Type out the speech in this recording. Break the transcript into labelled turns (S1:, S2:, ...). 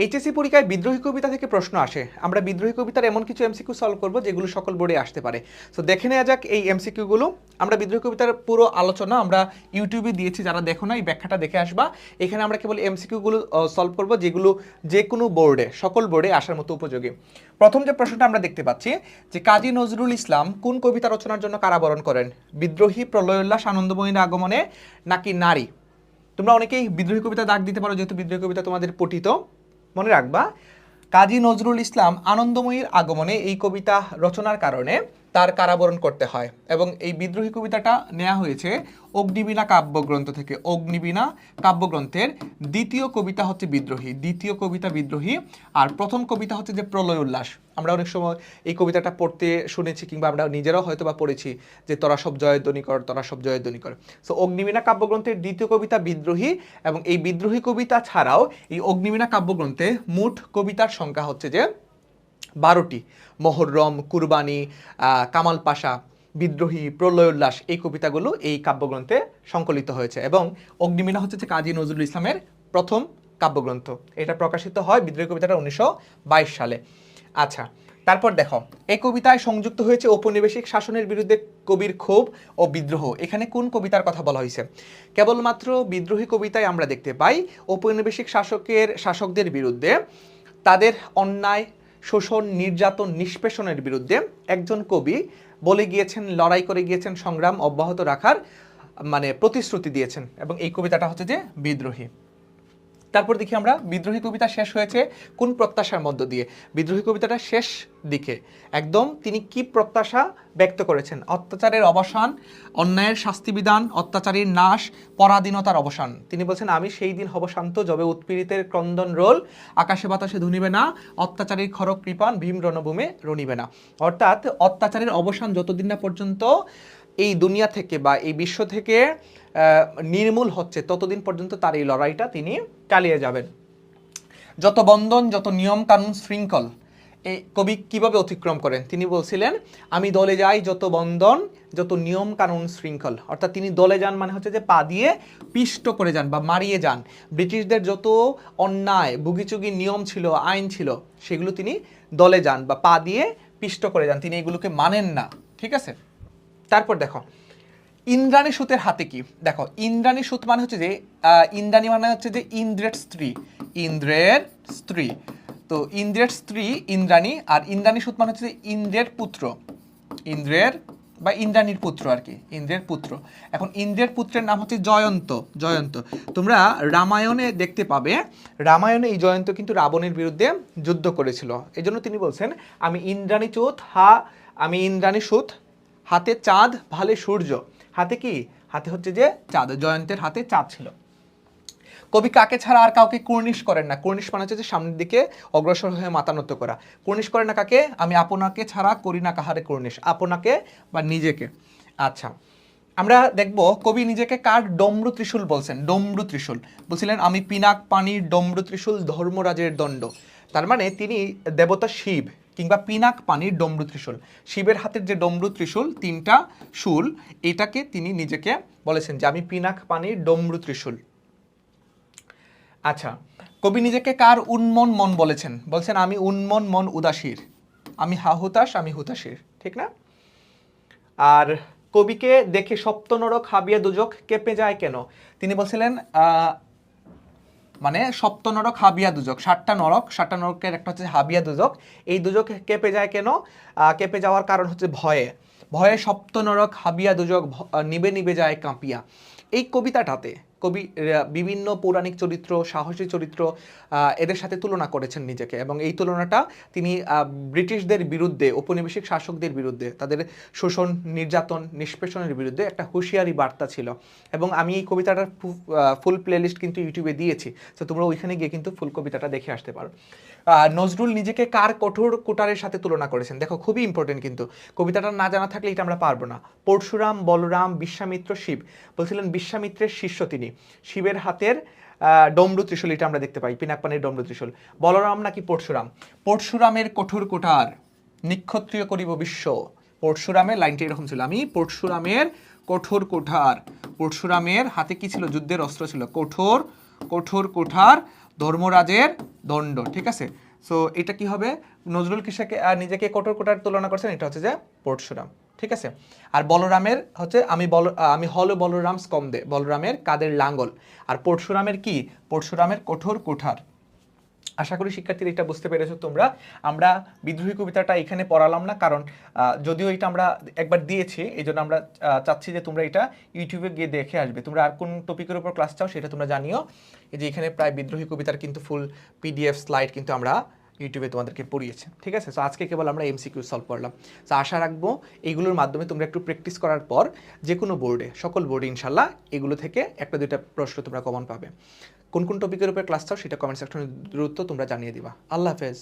S1: HSC পরীক্ষায় বিদ্রোহী কবিতা থেকে প্রশ্ন আসে। আমরা বিদ্রোহী কবিতার এমন কিছু এমসিকিউ সলভ করব যেগুলো সকল বোর্ডে আসতে পারে। সো দেখে নেওয়া যাক এই এমসিকিউগুলো। আমরা বিদ্রোহী কবিতার পুরো আলোচনা আমরা ইউটিউবে দিয়েছি, যারা দেখো না এই ব্যাখ্যাটা দেখে আসবা। এখানে আমরা কেবল এমসিকিউগুলো সলভ করব যেগুলো যে কোনো বোর্ডে, সকল বোর্ডে আসার মতো উপযোগী। প্রথম যে প্রশ্নটা আমরা দেখতে পাচ্ছি যে কাজী নজরুল ইসলাম কোন কবিতা রচনার জন্য কারাবরণ করেন? বিদ্রোহী, প্রলয় উল্লাস, আনন্দময়ীর আগমনে নাকি নারী? তোমরা অনেকেই বিদ্রোহী কবিতা দাগ দিতে পারো, যেহেতু বিদ্রোহী কবিতা তোমাদের পঠিত। মনে রাখবা, কাজী নজরুল ইসলাম আনন্দময়ীর আগমনে এই কবিতা রচনার কারণে তার কারাবরণ করতে হয়। এবং এই বিদ্রোহী কবিতাটা নেওয়া হয়েছে অগ্নিবীণা কাব্যগ্রন্থ থেকে। অগ্নিবীণা কাব্যগ্রন্থের দ্বিতীয় কবিতা হচ্ছে বিদ্রোহী, দ্বিতীয় কবিতা বিদ্রোহী। আর প্রথম কবিতা হচ্ছে যে প্রলয় উল্লাস। আমরা অনেক সময় এই কবিতাটা পড়তে শুনেছি, কিংবা আমরা নিজেরাও হয়তো বা পড়েছি যে তোরা সব জয়ধ্বনি কর, তোরা সব জয়ধ্বনি কর। সো অগ্নিবীণা কাব্যগ্রন্থের দ্বিতীয় কবিতা বিদ্রোহী। এবং এই বিদ্রোহী কবিতা ছাড়াও এই অগ্নিবীণা কাব্যগ্রন্থে মোট কবিতার সংখ্যা হচ্ছে যে 12টি। মোহররম, কুরবানি, কামাল পাশা, বিদ্রোহী, প্রলয় উল্লাস, এই কবিতাগুলো এই কাব্যগ্রন্থে সংকলিত হয়েছে। এবং অগ্নিবীণা হচ্ছে যে কাজী নজরুল ইসলামের প্রথম কাব্যগ্রন্থ। এটা প্রকাশিত হয় বিদ্রোহী কবিতাটা 1922 সালে। আচ্ছা, তারপর দেখো, এই কবিতায় সংযুক্ত হয়েছে ঔপনিবেশিক শাসনের বিরুদ্ধে কবির ক্ষোভ ও বিদ্রোহ। এখানে কোন কবিতার কথা বলা হয়েছে? কেবলমাত্র বিদ্রোহী কবিতায় আমরা দেখতে পাই ঔপনিবেশিক শাসকদের বিরুদ্ধে, তাদের অন্যায়, শোষণ, নির্যাতন, নিষ্পেষণের বিরুদ্ধে একজন কবি বলে গিয়েছেন, লড়াই করে গিয়েছেন, সংগ্রাম অব্যাহত রাখার প্রতিশ্রুতি দিয়েছেন। এবং এই কবিতাটা হচ্ছে যে বিদ্রোহী। তারপর দেখি আমরা বিদ্রোহী কবিতা শেষ হয়েছে কোন প্রত্যাশার মধ্য দিয়ে। বিদ্রোহী কবিতাটা শেষ দিকে একদম তিনি কি প্রত্যাশা ব্যক্ত করেছেন? অত্যাচারের অবসান, অন্যায়ের শাস্তিবিধান, অত্যাচারীর নাশ, পরাধীনতার অবসান। তিনি বলছেন, আমি সেই দিন হব শান্ত যবে উৎপীড়িতের ক্রন্দন রোল আকাশে বাতাসে ধুনিবে না, অত্যাচারীর খড়গ কৃপান ভীম রণভূমে রণিবে না। অর্থাৎ অত্যাচারের অবসান যতদিন না পর্যন্ত এই দুনিয়া থেকে বা এই বিশ্ব থেকে নির্মূল হচ্ছে, ততদিন পর্যন্ত তার এই লড়াইটা তিনি চালিয়ে যাবেন। যত বন্ধন, যত নিয়ম কানুন শৃঙ্খল, এই কবি কিভাবে অতিক্রম করেন? তিনি বলছিলেন, আমি দলে যাই যত বন্ধন, যত নিয়ম কানুন শৃঙ্খল। অর্থাৎ তিনি দলে যান মানে হচ্ছে যে পা দিয়ে পিষ্ট করে যান বা মারিয়ে যান। ব্রিটিশদের যত অন্যায়, ভুগিচুগি নিয়ম ছিল, আইন ছিল, সেগুলো তিনি দলে যান বা পা দিয়ে পিষ্ট করে যান। তিনি এগুলোকে মানেন না। ঠিক আছে? তারপর দেখো, ইন্দ্রাণী সুতের হাতে কি? দেখো, ইন্দ্রাণী সুত মানে হচ্ছে যে ইন্দ্রাণী মানে হচ্ছে যে ইন্দ্রের স্ত্রী, ইন্দ্রের স্ত্রী। তো ইন্দ্রের স্ত্রী ইন্দ্রাণী, আর ইন্দ্রাণী সুত মানে হচ্ছে যে ইন্দ্রের পুত্র, ইন্দ্রের বা ইন্দ্রাণীর পুত্র আর কি, ইন্দ্রের পুত্র। এখন ইন্দ্রের পুত্রের নাম হচ্ছে জয়ন্ত। জয়ন্ত তোমরা রামায়ণে দেখতে পাবে, রামায়ণে এই জয়ন্ত কিন্তু রাবণের বিরুদ্ধে যুদ্ধ করেছিল। এই জন্য তিনি বলছেন, আমি ইন্দ্রাণী সুত, হাতে চাঁদ, ভালে সূর্য। হাতে কি? হাতে হচ্ছে যে চাঁদ। জয়ন্তের হাতে চাঁদ ছিল। কবি কাকে ছাড়া আর কাউকে কুর্নিশ করেন না? কুর্নিশ মানে হচ্ছে যে সামনের দিকে অগ্রসর হয়ে মাথা নত করা। কুর্নিশ করেন না কাকে? আমি আপনাকে ছাড়া করি না কাহারে কুর্নিশ। আপনাকে বা নিজেকে। আচ্ছা, আমরা দেখব কবি নিজেকে কার ডমরু ত্রিশূল বলছেন? ডমরু ত্রিশূল বলছিলেন, আমি পিনাক পানির ডমরু ত্রিশূল, ধর্মরাজের দণ্ড। তার মানে তিনি দেবতা শিব, কিংবা পিনাক পানির ডমরু ত্রিশূল। শিবের হাতের যে ডমরু ত্রিশূল, 3টা শূল, এটাকে তিনি নিজেকে বলেছেন যে আমি পিনাক পানির ডমরু ত্রিশূল। আচ্ছা, কবি নিজেকে কার উন্মন মন বলেছেন? বলছেন, আমি উন্মন মন উদাসীর, আমি হুতাশ, আমি হুতাশীর। ঠিক না? আর কবিকে দেখে সপ্ত নরক হাবিয়া দুজক কেঁপে যায় কেন? তিনি বলছিলেন সপ্ত নরক হাবিয়া দুজক, 7টা নরকের একটা হচ্ছে হাবিয়া দুজক। এই দুজক কেঁপে যায় কেন? কেঁপে যাওয়ার কারণ হচ্ছে ভয়ে। ভয়ে সপ্ত নরক হাবিয়া দুজক নিবে নিবে যায় কাঁপিয়া। এই কবিতাটাতে কবি বিভিন্ন পৌরাণিক চরিত্র, সাহসী চরিত্র, এদের সাথে তুলনা করেছেন নিজেকে। এবং এই তুলনাটা তিনি ব্রিটিশদের বিরুদ্ধে, ঔপনিবেশিক শাসকদের বিরুদ্ধে, তাদের শোষণ, নির্যাতন, নিষ্পেষণের বিরুদ্ধে একটা হুঁশিয়ারি বার্তা ছিল। এবং আমি এই কবিতাটার ফুল প্লেলিস্ট কিন্তু ইউটিউবে দিয়েছি, তো তোমরা ওইখানে গিয়ে কিন্তু ফুল কবিতাটা দেখে আসতে পারো। নজরুল নিজেকে কার কঠোর কুটারের সাথে তুলনা করেছেন? দেখো, খুবই ইম্পর্টেন্ট কিন্তু, কবিতাটা না জানা থাকলে এটা আমরা পারবো না। পরশুরাম, বলরাম, বিশ্বামিত্র, শিব। বলছিলেন বিশ্বামিত্রের শিষ্য তিনি। শিবের হাতের ডমরু ত্রিশূল, এটা আমরা দেখতে পাই, পিনাক পানির ডমরু ত্রিশূল। বলরাম নাকি পরশুরাম? পরশুরামের কঠোর কুটার নিক্ষত্রিয় করিব বিশ্ব। পরশুরামের লাইনটা এরকম ছিল, আমি পরশুরামের কঠোর কুঠার। পরশুরামের হাতে কি ছিল? যুদ্ধের অস্ত্র ছিল। কঠোর কুঠার ধর্মরাজের দণ্ড, ঠিক আছে। সো এটা কি হবে, নজরুল কিসাকে নিজেকে কঠোর কোটার তুলনা করছেন, এটা হচ্ছে যে পরশুরাম, ঠিক আছে। আর বলরামের হচ্ছে আমি হল বলরাম স্কন্দে, বলরামের কাদের লাঙ্গল। আর পরশুরামের কি, পরশুরামের কঠোর কুঠার। আশা করি শিক্ষার্থীরা এটা বুঝতে পেরেছো তোমরা। আমরা বিদ্রোহী কবিতাটা এখানে পড়ালাম না, কারণ যদিও এটা আমরা একবার দিয়েছি, এই জন্য আমরা চাচ্ছি যে তোমরা এটা ইউটিউবে গিয়ে দেখে আসবে। তোমরা আর কোন টপিকের উপর ক্লাস চাও সেটা তোমরা জানিও। এই যে এখানে প্রায় বিদ্রোহী কবিতার কিন্তু ফুল পিডিএফ স্লাইড কিন্তু আমরা ইউটিউবে তোমাদেরকে পড়িয়েছে, ঠিক আছে। সো আজকে কেবল আমরা এমসিকিউ সলভ করলাম। সো আশা রাখবো এইগুলোর মাধ্যমে তোমরা একটু প্র্যাকটিস করার পর যে কোনো বোর্ডে, সকল বোর্ডে ইনশাল্লাহ এগুলো থেকে একটা দুইটা প্রশ্ন তোমরা কমন পাবে। কোন কোন টপিকের উপর ক্লাস চাও সেটা কমেন্ট সেকশনে দ্রুত তোমরা জানিয়ে দিবা। আল্লাহ হাফেজ।